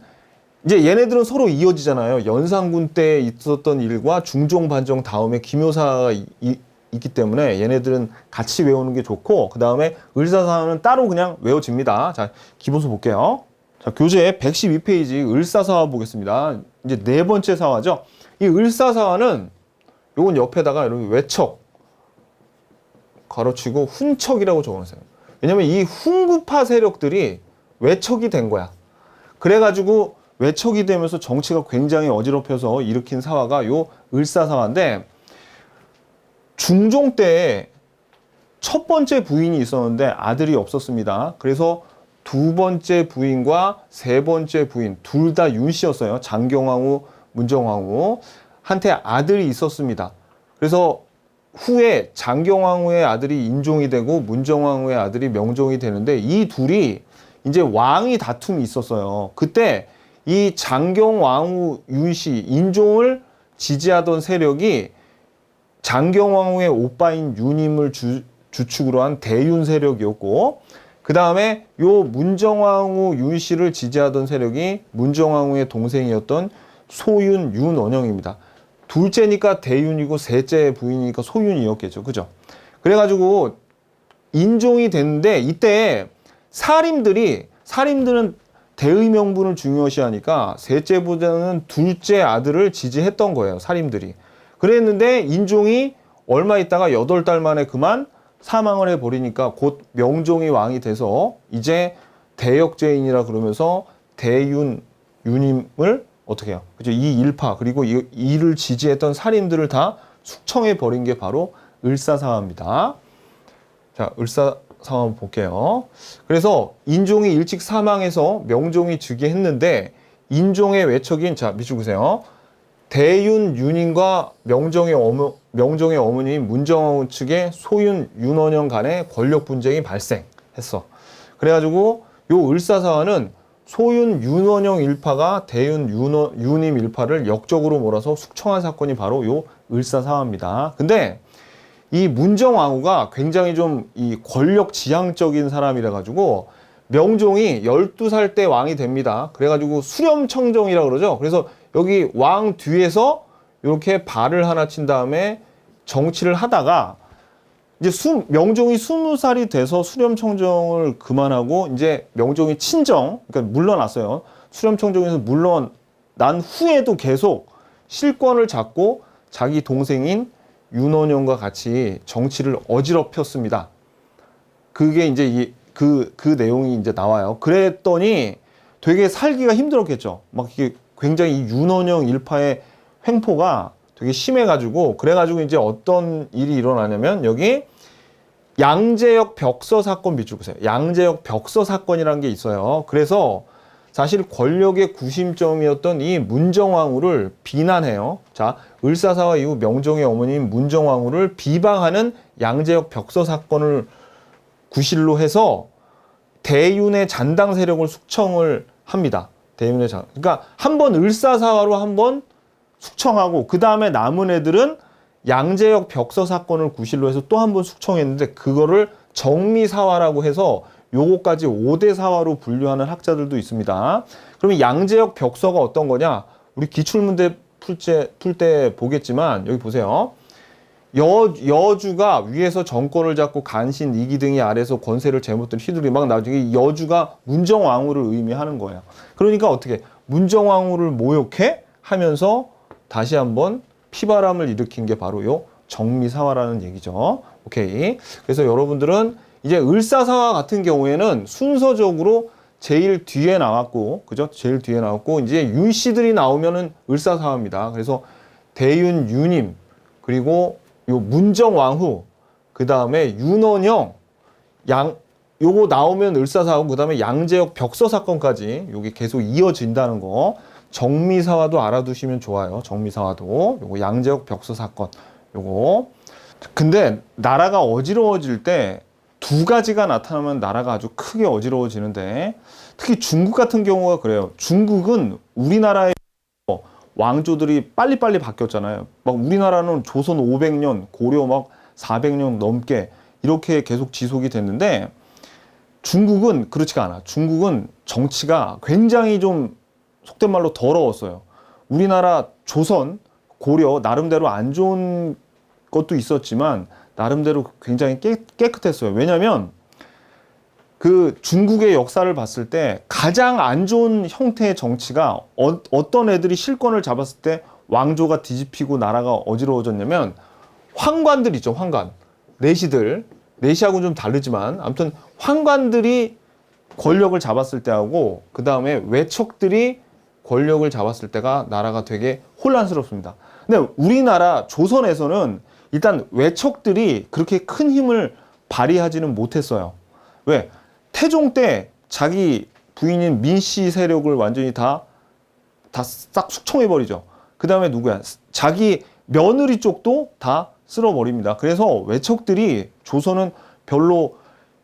이제 얘네들은 서로 이어지잖아요. 연산군 때 있었던 일과 중종 반정 다음에 기묘사가 있기 때문에 얘네들은 같이 외우는 게 좋고 그 다음에 을사사화는 따로 그냥 외워집니다. 자, 기본서 볼게요. 자, 교재 112페이지 을사사화 보겠습니다. 이제 네 번째 사화죠. 이 을사사화는 요건 옆에다가 이렇게 외척 가로치고 훈척이라고 적어놓으세요. 왜냐면 이 훈구파 세력들이 외척이 된 거야. 그래가지고 외척이 되면서 정치가 굉장히 어지럽혀서 일으킨 사화가 요 을사사화인데 중종 때 첫 번째 부인이 있었는데 아들이 없었습니다. 그래서 두 번째 부인과 세 번째 부인 둘 다 윤씨였어요. 장경왕후, 문정왕후 한테 아들이 있었습니다. 그래서 후에 장경왕후의 아들이 인종이 되고 문정왕후의 아들이 명종이 되는데 이 둘이 이제 왕이 다툼이 있었어요. 그때 이 장경왕후 윤씨 인종을 지지하던 세력이 장경왕후의 오빠인 윤임을 주축으로 한 대윤 세력이었고 그 다음에 요 문정왕후 윤씨를 지지하던 세력이 문정왕후의 동생이었던 소윤 윤원영입니다. 둘째니까 대윤이고 셋째 부인이니까 소윤이었겠죠. 그죠? 그래가지고 인종이 됐는데 이때 살인들은 대의 명분을 중요시하니까 셋째보다는 둘째 아들을 지지했던 거예요. 살인들이. 그랬는데 인종이 얼마 있다가 8달 만에 그만 사망을 해버리니까 곧 명종이 왕이 돼서 이제 대역죄인이라 그러면서 윤임을 어떻게 해요? 그죠? 이 일파 그리고 이를 지지했던 살인들을 다 숙청해 버린 게 바로 을사사화입니다. 자, 을사사화 한번 볼게요. 그래서 인종이 일찍 사망해서 명종이 즉위했는데 인종의 외척인 자 밑줄 보세요. 대윤 윤임과 명종의 어머니인 문정왕후 측의 소윤 윤원영 간의 권력 분쟁이 발생했어. 그래가지고 요 을사사화는 소윤 윤원영 일파가 대윤 윤임 일파를 역적으로 몰아서 숙청한 사건이 바로 요 을사사화입니다. 근데 이 문정왕후가 굉장히 좀 이 권력 지향적인 사람이라 가지고 명종이 12살 때 왕이 됩니다. 그래가지고 수렴청정이라고 그러죠. 그래서 여기 왕 뒤에서 이렇게 발을 하나 친 다음에 정치를 하다가 이제 명종이 20살이 돼서 수렴청정을 그만하고 이제 명종이 친정, 그러니까 물러났어요. 수렴청정에서 물러난 후에도 계속 실권을 잡고 자기 동생인 윤원영과 같이 정치를 어지럽혔습니다. 그게 이제 그 내용이 이제 나와요. 그랬더니 되게 살기가 힘들었겠죠. 막 이게 굉장히 이 윤원영 일파의 횡포가 되게 심해가지고, 그래가지고 이제 어떤 일이 일어나냐면, 여기 양재역 벽서 사건 밑줄 보세요. 양재역 벽서 사건이라는 게 있어요. 그래서 사실 권력의 구심점이었던 이 문정왕후를 비난해요. 자, 을사사화 이후 명종의 어머니인 문정왕후를 비방하는 양재역 벽서 사건을 구실로 해서 대윤의 잔당 세력을 숙청을 합니다. 대윤의 잔. 그러니까 한번 을사사화로 한번 숙청하고, 그 다음에 남은 애들은 양재역 벽서 사건을 구실로 해서 또 한 번 숙청했는데, 그거를 정미사화라고 해서 요거까지 5대 사화로 분류하는 학자들도 있습니다. 그러면 양재역 벽서가 어떤 거냐? 우리 기출문제 풀 때 보겠지만, 여기 보세요. 여주가 위에서 정권을 잡고 간신 이기 등이 아래서 권세를 제멋대로 휘두르기, 막 나중에 여주가 문정왕후를 의미하는 거예요. 그러니까 어떻게 문정왕후를 모욕해 하면서 다시 한번 피바람을 일으킨 게 바로 요 정미사화라는 얘기죠. 오케이. 그래서 여러분들은 이제 을사사화 같은 경우에는 순서적으로 제일 뒤에 나왔고, 그죠? 제일 뒤에 나왔고, 이제 윤 씨들이 나오면은 을사사화입니다. 그래서 대윤 유님, 그리고 요 문정왕후, 그 다음에 윤원영, 요거 나오면 을사사화고, 그 다음에 양재역 벽서 사건까지 요게 계속 이어진다는 거. 정미사화도 알아두시면 좋아요. 정미사화도. 요거 양재역 벽서 사건. 요거. 근데 나라가 어지러워질 때 두 가지가 나타나면 나라가 아주 크게 어지러워지는데, 특히 중국 같은 경우가 그래요. 중국은 우리나라의 왕조들이 빨리빨리 바뀌었잖아요. 막 우리나라는 조선 500년, 고려 막 400년 넘게 이렇게 계속 지속이 됐는데, 중국은 그렇지가 않아. 중국은 정치가 굉장히 좀 속된 말로 더러웠어요. 우리나라 조선, 고려 나름대로 안 좋은 것도 있었지만 나름대로 굉장히 깨끗했어요. 왜냐하면 그 중국의 역사를 봤을 때 가장 안 좋은 형태의 정치가 어떤 애들이 실권을 잡았을 때 왕조가 뒤집히고 나라가 어지러워졌냐면, 황관들 있죠. 황관. 내시들. 내시하고는 좀 다르지만 아무튼 황관들이 권력을 잡았을 때하고, 그 다음에 외척들이 권력을 잡았을 때가 나라가 되게 혼란스럽습니다. 근데 우리나라 조선에서는 일단 외척들이 그렇게 큰 힘을 발휘하지는 못했어요. 왜? 태종 때 자기 부인인 민씨 세력을 완전히 다 싹 숙청해버리죠. 그 다음에 누구야? 자기 며느리 쪽도 다 쓸어버립니다. 그래서 외척들이 조선은 별로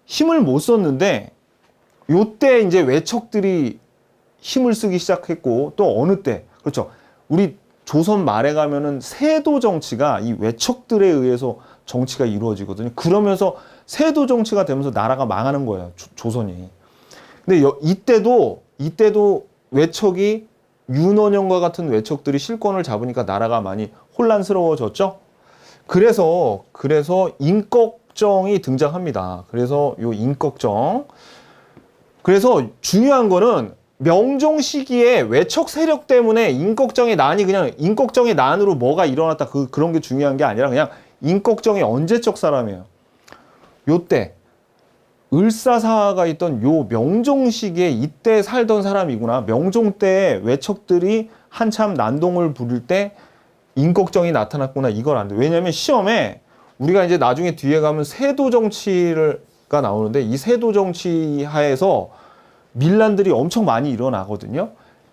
힘을 못 썼는데, 요때 이제 외척들이 힘을 쓰기 시작했고, 또 어느 때, 그렇죠. 우리 조선 말에 가면은 세도 정치가 이 외척들에 의해서 정치가 이루어지거든요. 그러면서 세도 정치가 되면서 나라가 망하는 거예요. 조선이. 근데 이때도 외척이 윤원영과 같은 외척들이 실권을 잡으니까 나라가 많이 혼란스러워졌죠. 그래서 임꺽정이 등장합니다. 그래서 요 임꺽정. 그래서 중요한 거는 명종 시기에 외척 세력 때문에 임꺽정의 난이 그냥 임꺽정의 난으로 뭐가 일어났다 그런 게 중요한 게 아니라, 그냥 임꺽정이 언제적 사람이에요. 요때 을사사화가 있던 요 명종 시기에 이때 살던 사람이구나. 명종 때 외척들이 한참 난동을 부릴 때 임꺽정이 나타났구나. 이걸 안 돼. 왜냐면 시험에 우리가 이제 나중에 뒤에 가면 세도 정치가 나오는데, 이 세도 정치 하에서 밀란들이 엄청 많이 일어나거든요.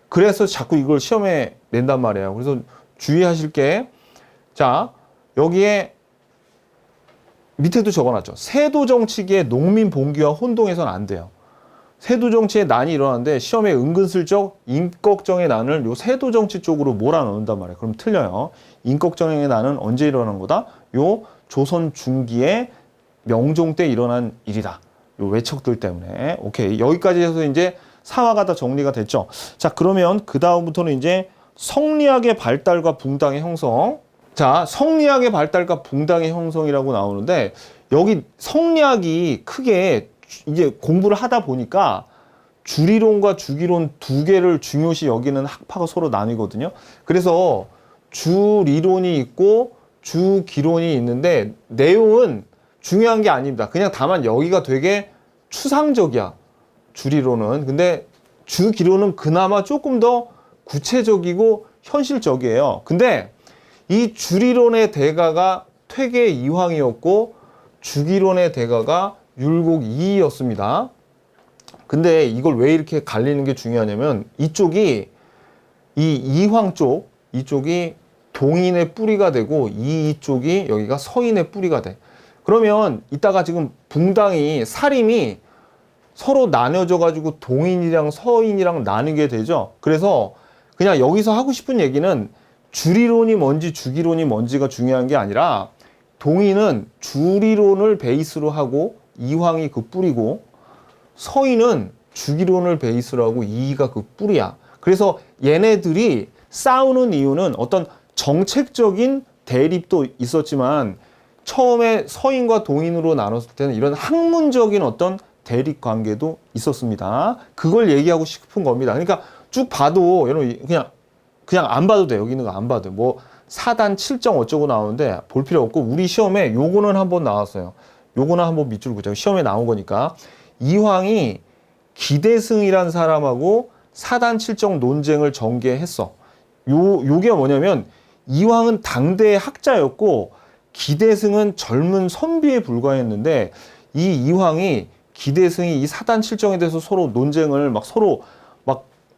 그래서 자꾸 이걸 시험에 낸단 말이에요. 그래서 주의하실 게, 자, 여기에 밑에도 적어놨죠. 세도 정치기에 농민 봉기와 혼동해서는 안 돼요. 세도 정치에 난이 일어나는데 시험에 은근슬쩍 임꺽정의 난을 요 세도 정치 쪽으로 몰아넣는단 말이에요. 그럼 틀려요. 임꺽정의 난은 언제 일어난 거다? 요 조선 중기에 명종 때 일어난 일이다. 요 외척들 때문에. 오케이. 여기까지 해서 이제 사화가 다 정리가 됐죠. 자, 그러면 그 다음부터는 이제 성리학의 발달과 붕당의 형성. 자, 성리학의 발달과 붕당의 형성이라고 나오는데, 여기 성리학이 크게 이제 공부를 하다 보니까 주리론과 주기론 두 개를 중요시 여기는 학파가 서로 나뉘거든요. 그래서 주리론이 있고 주기론이 있는데, 내용은 중요한 게 아닙니다. 그냥 다만 여기가 되게 추상적이야. 주리로는. 근데 주기로는 그나마 조금 더 구체적이고 현실적이에요. 근데 이 주리론의 대가가 퇴계 이황이었고 주기론의 대가가 율곡 이이였습니다. 근데 이걸 왜 이렇게 갈리는 게 중요하냐면 이쪽이 이 이황 쪽 이쪽이 동인의 뿌리가 되고 이쪽이 여기가 서인의 뿌리가 돼. 그러면 이따가 지금 붕당이 사림이 서로 나눠져 가지고 동인이랑 서인이랑 나누게 되죠. 그래서 그냥 여기서 하고 싶은 얘기는 주리론이 뭔지 주기론이 뭔지가 중요한 게 아니라 동인은 주리론을 베이스로 하고 이황이 그 뿌리고 서인은 주기론을 베이스로 하고 이이가 그 뿌리야. 그래서 얘네들이 싸우는 이유는 어떤 정책적인 대립도 있었지만 처음에 서인과 동인으로 나눴을 때는 이런 학문적인 어떤 대립 관계도 있었습니다. 그걸 얘기하고 싶은 겁니다. 그러니까 쭉 봐도 여러분 그냥 안 봐도 돼. 여기 있는 거 안 봐도 돼. 뭐 4단 7정 어쩌고 나오는데 볼 필요 없고 우리 시험에 요거는 한번 나왔어요. 요거는 한번 밑줄 보자. 시험에 나온 거니까. 이황이 기대승이란 사람하고 4단 7정 논쟁을 전개했어. 요게 뭐냐면 이황은 당대의 학자였고 기대승은 젊은 선비에 불과했는데 이 이황이 기대승이 이 4단 7정에 대해서 서로 논쟁을 서로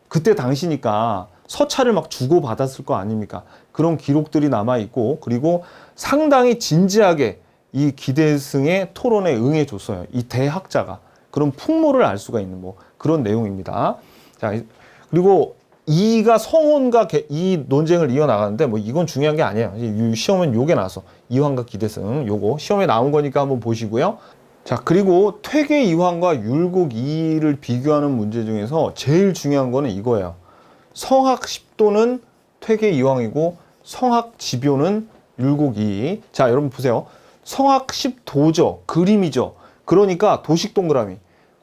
그때 당시니까 서찰을 주고받았을 거 아닙니까? 그런 기록들이 남아있고, 그리고 상당히 진지하게 이 기대승의 토론에 응해줬어요. 이 대학자가. 그런 풍모를 알 수가 있는 그런 내용입니다. 자, 그리고 이가 성혼과 이 논쟁을 이어나가는데 이건 중요한 게 아니에요. 시험은 요게 나왔어. 이황과 기대승. 요거 시험에 나온 거니까 한번 보시고요. 자, 그리고 퇴계 이황과 율곡 이이를 비교하는 문제 중에서 제일 중요한 거는 이거예요. 성학 10도는 퇴계 이황이고 성학 지묘는 율곡 이이. 자, 여러분 보세요. 성학 10도죠. 그림이죠. 그러니까 도식 동그라미.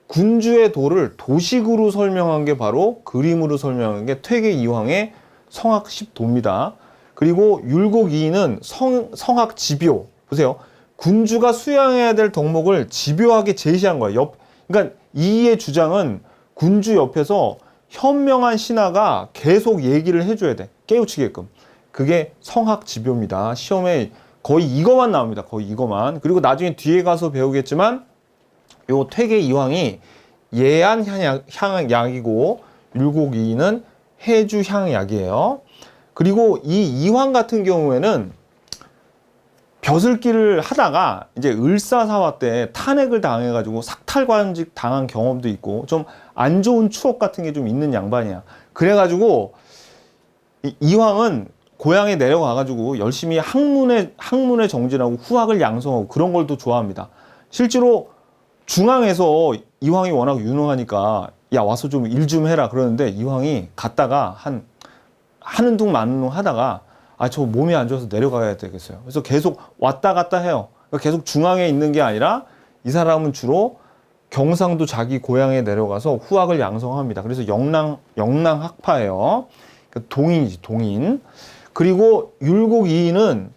군주의 도를 도식으로 설명한 게 바로 그림으로 설명한 게 퇴계 이황의 성학 10도입니다. 그리고 율곡 이이는 성학 지묘. 보세요. 군주가 수양해야 될 덕목을 집요하게 제시한 거예요. 그러니까 이의 주장은 군주 옆에서 현명한 신하가 계속 얘기를 해줘야 돼. 깨우치게끔. 그게 성학지묘입니다. 시험에 거의 이거만 나옵니다. 거의 이거만. 그리고 나중에 뒤에 가서 배우겠지만 요 퇴계 이황이 예안 향약이고 율곡 이이는 해주 향약이에요. 그리고 이 이황 같은 경우에는 벼슬길을 하다가 이제 을사사화 때 탄핵을 당해가지고 삭탈관직 당한 경험도 있고 좀 안 좋은 추억 같은 게 좀 있는 양반이야. 그래가지고 이황은 고향에 내려가가지고 열심히 학문에 정진하고 후학을 양성하고 그런 걸 또 좋아합니다. 실제로 중앙에서 이황이 워낙 유능하니까 야 와서 좀 일 좀 해라 그러는데 이황이 갔다가 하는 둥 마는 둥 하다가 저 몸이 안 좋아서 내려가야 되겠어요. 그래서 계속 왔다 갔다 해요. 그러니까 계속 중앙에 있는 게 아니라 이 사람은 주로 경상도 자기 고향에 내려가서 후학을 양성합니다. 그래서 영랑학파예요. 그러니까 동인이지, 동인. 그리고 율곡 이이는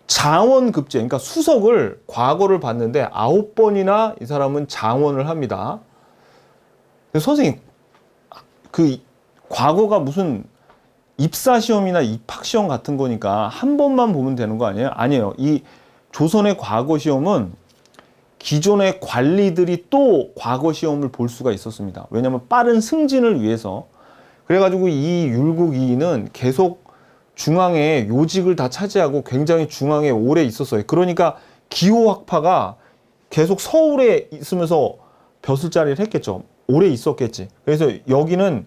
장원급제, 그러니까 수석을 과거를 봤는데 9번이나 이 사람은 장원을 합니다. 선생님, 그 과거가 무슨 입사시험이나 입학시험 같은 거니까 한 번만 보면 되는 거 아니에요? 아니에요. 이 조선의 과거시험은 기존의 관리들이 또 과거시험을 볼 수가 있었습니다. 왜냐하면 빠른 승진을 위해서. 그래가지고 이 율곡 이이는 계속 중앙에 요직을 다 차지하고 굉장히 중앙에 오래 있었어요. 그러니까 기호학파가 계속 서울에 있으면서 벼슬자리를 했겠죠. 오래 있었겠지. 그래서 여기는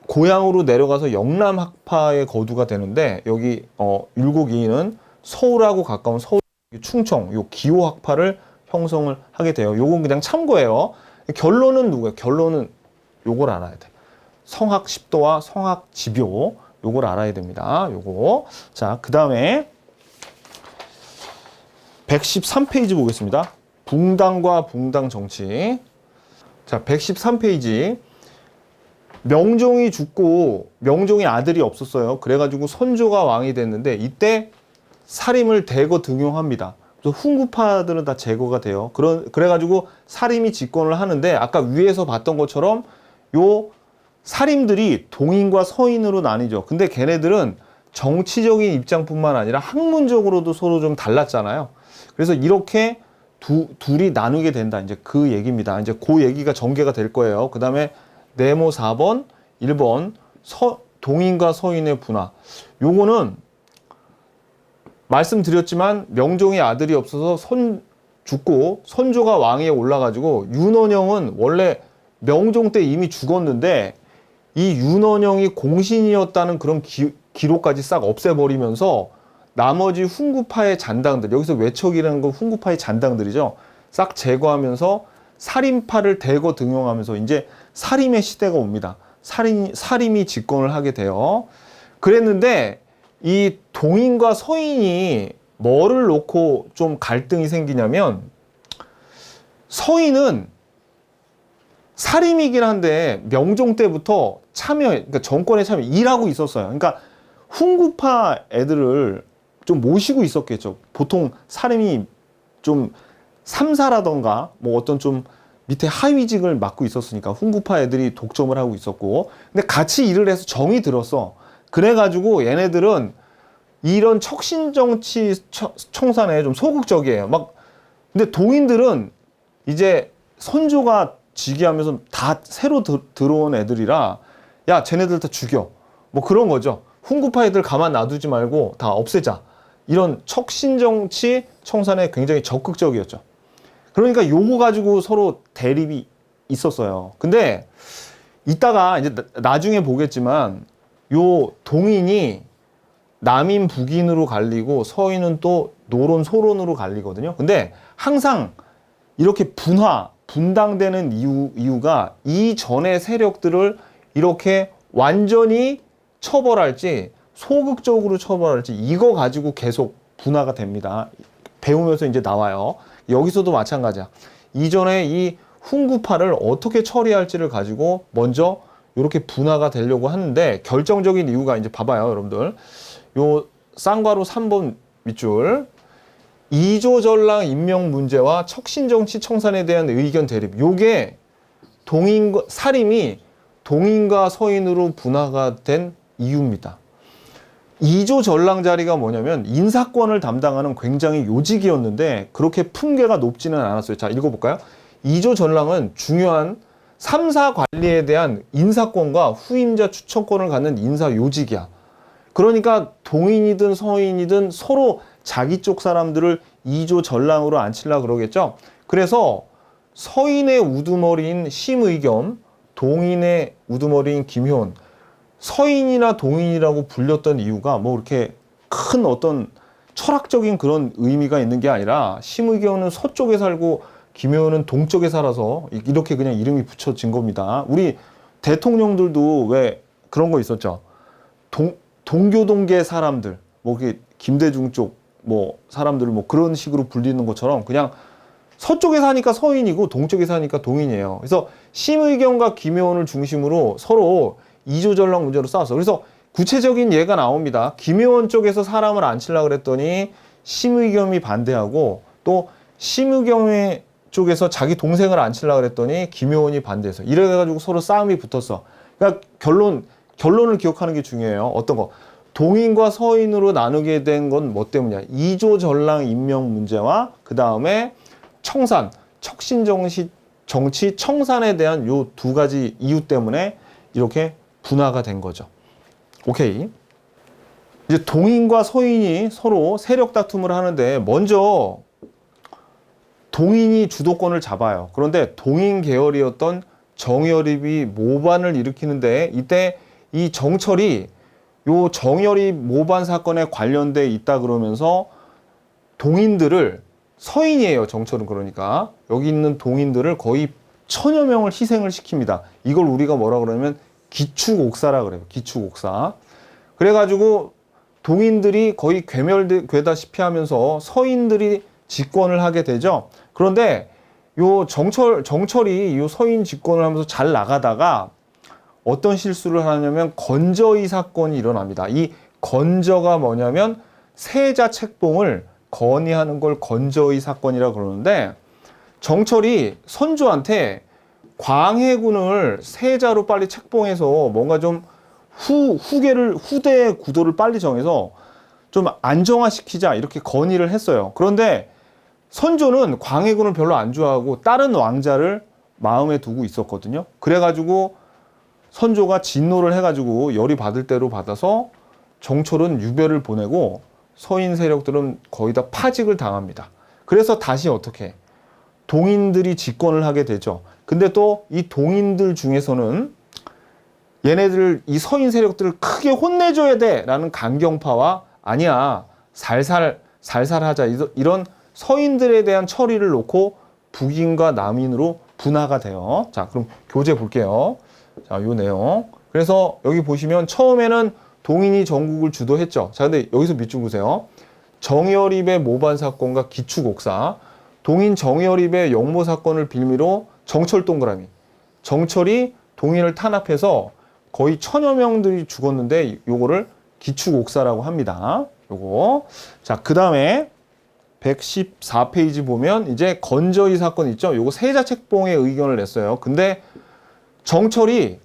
고향으로 내려가서 영남학파의 거두가 되는데 여기 율곡 이이는 서울하고 가까운 서울 충청 요 기호학파를 형성을 하게 돼요. 요건 그냥 참고예요. 결론은 누구예요? 결론은 요걸 알아야 돼. 성학 10도와 성학 지묘 요걸 알아야 됩니다. 요거. 자, 그다음에 113페이지 보겠습니다. 붕당과 붕당 정치. 자, 113페이지. 명종이 죽고 명종이 아들이 없었어요. 그래가지고 선조가 왕이 됐는데 이때 사림을 대거 등용합니다. 그래서 훈구파들은 다 제거가 돼요. 그래가지고 사림이 집권을 하는데 아까 위에서 봤던 것처럼 요 사림들이 동인과 서인으로 나뉘죠. 근데 걔네들은 정치적인 입장뿐만 아니라 학문적으로도 서로 좀 달랐잖아요. 그래서 이렇게 둘이 나누게 된다. 이제 그 얘기입니다. 이제 그 얘기가 전개가 될 거예요. 그 다음에 네모 4번, 1번 동인과 서인의 분화. 요거는 말씀드렸지만 명종의 아들이 없어서 죽고 선조가 왕위에 올라가지고 윤원영은 원래 명종 때 이미 죽었는데 이 윤원영이 공신이었다는 그런 기록까지 싹 없애버리면서 나머지 훈구파의 잔당들, 여기서 외척이라는 건 훈구파의 잔당들이죠. 싹 제거하면서 살인파를 대거 등용하면서 이제 살인의 시대가 옵니다. 살인이 집권을 하게 돼요. 그랬는데 이 동인과 서인이 뭐를 놓고 좀 갈등이 생기냐면 서인은 살인이긴 한데 명종 때부터 그러니까 정권에 참여 일하고 있었어요. 그러니까 훈구파 애들을 좀 모시고 있었겠죠. 보통 살인이 좀 삼사라던가 뭐 어떤 좀 밑에 하위직을 맡고 있었으니까 훈구파 애들이 독점을 하고 있었고, 근데 같이 일을 해서 정이 들었어. 그래가지고 얘네들은 이런 척신정치 청산에 좀 소극적이에요. 근데 동인들은 이제 선조가 즉위하면서 다 새로 들어온 애들이라 야, 쟤네들 다 죽여. 뭐 그런 거죠. 훈구파 애들 가만 놔두지 말고 다 없애자. 이런 척신정치 청산에 굉장히 적극적이었죠. 그러니까 요거 가지고 서로 대립이 있었어요. 근데 이따가 이제 나중에 보겠지만 요 동인이 남인 북인으로 갈리고 서인은 또 노론 소론으로 갈리거든요. 근데 항상 이렇게 분당되는 이유가 이전의 세력들을 이렇게 완전히 처벌할지 소극적으로 처벌할지 이거 가지고 계속 분화가 됩니다. 배우면서 이제 나와요. 여기서도 마찬가지야. 이전에 이 훈구파를 어떻게 처리할지를 가지고 먼저 이렇게 분화가 되려고 하는데 결정적인 이유가 이제 봐봐요, 여러분들. 요 쌍괄호 3번 밑줄. 이조전랑 임명 문제와 척신정치 청산에 대한 의견 대립. 요게 살임이 동인과 서인으로 분화가 된 이유입니다. 이조전랑 자리가 뭐냐면 인사권을 담당하는 굉장히 요직이었는데 그렇게 품계가 높지는 않았어요. 자, 읽어볼까요? 이조전랑은 중요한 3사 관리에 대한 인사권과 후임자 추천권을 갖는 인사 요직이야. 그러니까 동인이든 서인이든 서로 자기 쪽 사람들을 이조전랑으로 앉히려고 그러겠죠. 그래서 서인의 우두머리인 심의겸, 동인의 우두머리인 김효은, 서인이나 동인이라고 불렸던 이유가 뭐 이렇게 큰 어떤 철학적인 그런 의미가 있는 게 아니라 심의겸은 서쪽에 살고 김효은은 동쪽에 살아서 이렇게 그냥 이름이 붙여진 겁니다. 우리 대통령들도 왜 그런 거 있었죠. 동교동계 사람들, 뭐 김대중 쪽 뭐 사람들을 뭐 그런 식으로 불리는 것처럼 그냥 서쪽에 사니까 서인이고 동쪽에 사니까 동인이에요. 그래서 심의겸과 김효은을 중심으로 서로 이조전랑 문제로 싸웠어. 그래서 구체적인 예가 나옵니다. 김효은 쪽에서 사람을 앉히려고 그랬더니 심의겸이 반대하고 또 심의겸의 쪽에서 자기 동생을 앉히려고 그랬더니 김효은이 반대해서 이래가지고 서로 싸움이 붙었어. 그러니까 결론을 기억하는 게 중요해요. 어떤 거? 동인과 서인으로 나누게 된 건 뭐 때문이야? 이조전랑 임명 문제와 그 다음에 척신정치 청산에 대한 요 두 가지 이유 때문에 이렇게 분화가 된 거죠. 오케이. 이제 동인과 서인이 서로 세력 다툼을 하는데 먼저 동인이 주도권을 잡아요. 그런데 동인 계열이었던 정여립이 모반을 일으키는데 이때 이 정철이 요 정여립 모반 사건에 관련돼 있다 그러면서 동인들을 서인이에요. 정철은 그러니까 여기 있는 동인들을 거의 1000여 명을 희생을 시킵니다. 이걸 우리가 뭐라 그러면 기축옥사라 그래요. 기축옥사. 그래가지고 동인들이 거의 괴멸되다시피 하면서 서인들이 집권을 하게 되죠. 그런데 요 정철이 요 서인 집권을 하면서 잘 나가다가 어떤 실수를 하냐면 건저희 사건이 일어납니다. 이 건저가 뭐냐면 세자 책봉을 건의하는 걸 건저의 사건이라 그러는데, 정철이 선조한테 광해군을 세자로 빨리 책봉해서 뭔가 좀 후대의 구도를 빨리 정해서 좀 안정화시키자 이렇게 건의를 했어요. 그런데 선조는 광해군을 별로 안 좋아하고 다른 왕자를 마음에 두고 있었거든요. 그래가지고 선조가 진노를 해가지고 열이 받을 대로 받아서 정철은 유배를 보내고 서인 세력들은 거의 다 파직을 당합니다. 그래서 다시 어떻게 동인들이 집권을 하게 되죠. 근데 또 이 동인들 중에서는 얘네들 이 서인 세력들을 크게 혼내줘야 돼라는 강경파와 아니야 살살 하자 이런 서인들에 대한 처리를 놓고 북인과 남인으로 분화가 돼요. 자, 그럼 교재 볼게요. 자, 요 내용. 그래서 여기 보시면 처음에는 동인이 전국을 주도했죠. 자, 근데 여기서 밑줄 보세요. 정여립의 모반 사건과 기축옥사, 동인 정여립의 영모 사건을 빌미로 정철 동그라미. 정철이 동인을 탄압해서 거의 1000여 명들이 죽었는데 요거를 기축옥사라고 합니다. 요거. 자, 그 다음에 114페이지 보면 이제 건저의 사건 있죠. 요거 세자 책봉에 의견을 냈어요. 근데 정철이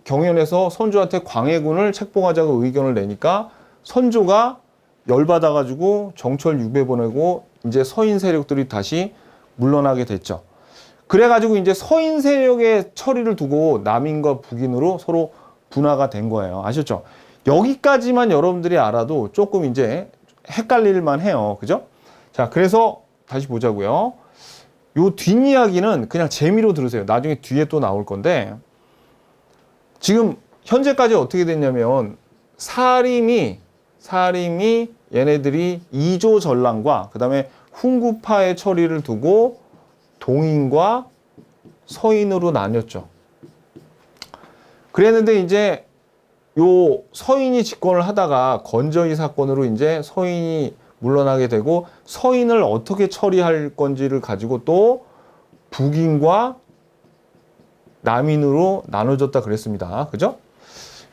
경연에서 선조한테 광해군을 책봉하자고 의견을 내니까 선조가 열받아가지고 정철 유배 보내고 이제 서인 세력들이 다시 물러나게 됐죠. 그래가지고 이제 서인 세력의 처리를 두고 남인과 북인으로 서로 분화가 된 거예요. 아셨죠? 여기까지만 여러분들이 알아도 조금 이제 헷갈릴만 해요. 그죠? 자, 그래서 다시 보자고요. 요 뒷이야기는 그냥 재미로 들으세요. 나중에 뒤에 또 나올 건데, 지금 현재까지 어떻게 됐냐면 사림이 얘네들이 이조 전랑과 그 다음에 훈구파의 처리를 두고 동인과 서인으로 나뉘었죠. 그랬는데 이제 요 서인이 집권을 하다가 건저의 사건으로 이제 서인이 물러나게 되고 서인을 어떻게 처리할 건지를 가지고 또 북인과 남인으로 나눠졌다 그랬습니다. 그죠?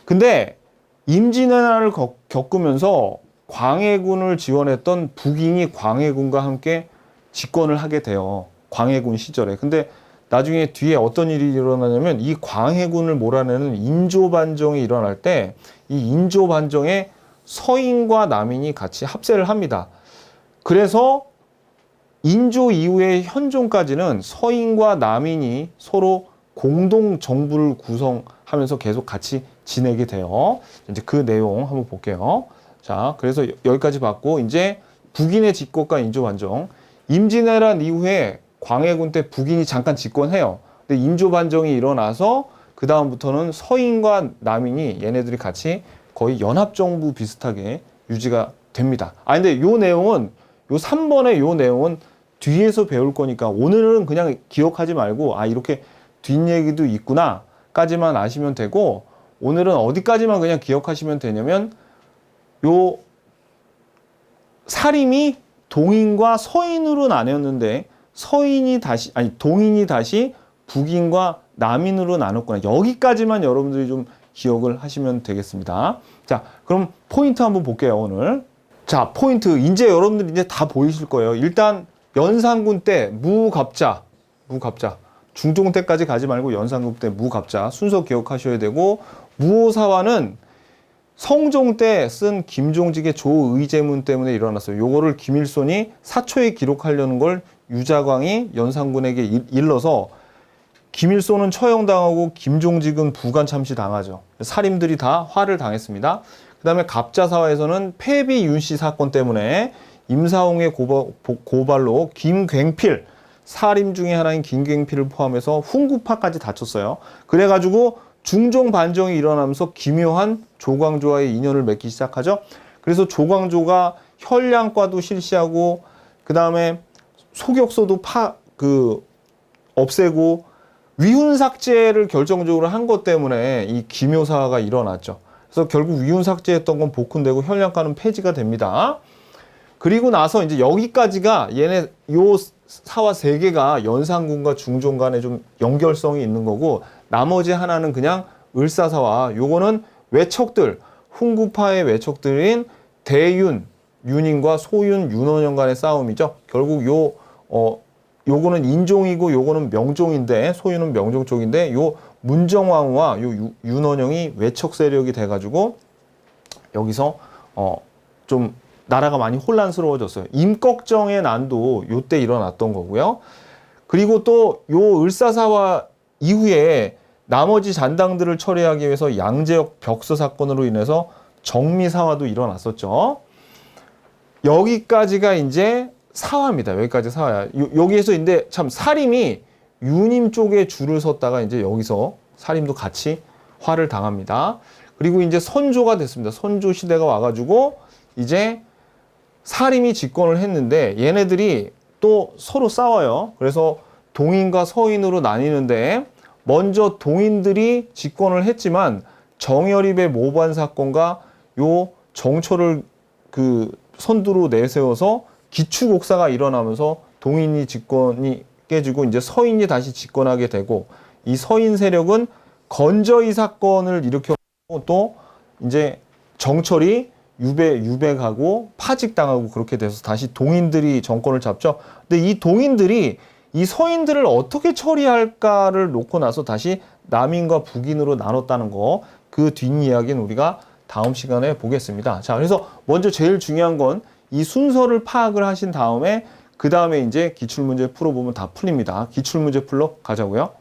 근데 임진왜란을 겪으면서 광해군을 지원했던 북인이 광해군과 함께 집권을 하게 돼요. 광해군 시절에. 근데 나중에 뒤에 어떤 일이 일어나냐면 이 광해군을 몰아내는 인조반정이 일어날 때 이 인조반정에 서인과 남인이 같이 합세를 합니다. 그래서 인조 이후의 현존까지는 서인과 남인이 서로 공동 정부를 구성하면서 계속 같이 지내게 돼요. 이제 그 내용 한번 볼게요. 자, 그래서 여기까지 봤고 이제 북인의 집권과 인조반정. 임진왜란 이후에 광해군 때 북인이 잠깐 집권해요. 근데 인조반정이 일어나서 그 다음부터는 서인과 남인이 얘네들이 같이 거의 연합정부 비슷하게 유지가 됩니다. 아, 근데 요 내용은, 요 3번의 요 내용은 뒤에서 배울 거니까 오늘은 그냥 기억하지 말고, 아, 이렇게 뒷얘기도 있구나 까지만 아시면 되고, 오늘은 어디까지만 그냥 기억하시면 되냐면, 요 사림이 동인과 서인으로 나뉘었는데, 동인이 다시 북인과 남인으로 나눴구나. 여기까지만 여러분들이 좀 기억을 하시면 되겠습니다. 자, 그럼 포인트 한번 볼게요, 오늘. 자, 포인트. 이제 여러분들 이제 다 보이실 거예요. 일단, 연산군 때 무갑자. 중종 때까지 가지 말고 연산군 때 무갑자. 순서 기억하셔야 되고, 무오사화는 성종 때 쓴 김종직의 조의제문 때문에 일어났어요. 요거를 김일손이 사초에 기록하려는 걸 유자광이 연산군에게 일러서 김일손은 처형당하고 김종직은 부관 참시 당하죠. 살인들이 다 화를 당했습니다. 그 다음에 갑자사화에서는 폐비 윤씨 사건 때문에 임사홍의 고발로 김굉필, 살인 중에 하나인 김굉필을 포함해서 훈구파까지 다쳤어요. 그래가지고 중종 반정이 일어나면서 기묘한 조광조와의 인연을 맺기 시작하죠. 그래서 조광조가 혈량과도 실시하고 그 다음에 소격소도 없애고 위훈삭제를 결정적으로 한 것 때문에 이 기묘사화가 일어났죠. 그래서 결국 위훈삭제했던 건 복훈되고 혈량과는 폐지가 됩니다. 그리고 나서 이제 여기까지가 얘네 요 사화 3개가 연산군과 중종 간에 좀 연결성이 있는 거고, 나머지 하나는 그냥 을사사화. 요거는 외척들, 훈구파의 외척들인 대윤, 윤인과 소윤, 윤원영 간의 싸움이죠. 결국 요거는 인종이고 요거는 명종인데, 소윤은 명종 쪽인데, 요 문정왕후와 요 윤원영이 외척 세력이 돼가지고 여기서 좀 나라가 많이 혼란스러워졌어요. 임꺽정의 난도 요때 일어났던 거고요. 그리고 또 요 을사사화 이후에 나머지 잔당들을 처리하기 위해서 양재역 벽서 사건으로 인해서 정미사화도 일어났었죠. 여기까지가 이제 사화입니다. 여기까지 사화야. 여기에서 근데 참 사림이 유님 쪽에 줄을 섰다가 이제 여기서 사림도 같이 화를 당합니다. 그리고 이제 선조가 됐습니다. 선조 시대가 와가지고 이제 사림이 집권을 했는데 얘네들이 또 서로 싸워요. 그래서 동인과 서인으로 나뉘는데 먼저 동인들이 집권을 했지만 정여립의 모반 사건과 요 정초를 그 선두로 내세워서 기축옥사가 일어나면서 동인이 집권이 깨지고 이제 서인이 다시 집권하게 되고 이 서인 세력은 건저희 사건을 일으켰고 또 이제 정철이 유백하고 파직당하고 그렇게 돼서 다시 동인들이 정권을 잡죠. 근데 이 동인들이 이 서인들을 어떻게 처리할까를 놓고 나서 다시 남인과 북인으로 나눴다는 거, 그 뒷이야기는 우리가 다음 시간에 보겠습니다. 자, 그래서 먼저 제일 중요한 건 이 순서를 파악을 하신 다음에 그 다음에 이제 기출문제 풀어보면 다 풀립니다. 기출문제 풀러 가자고요.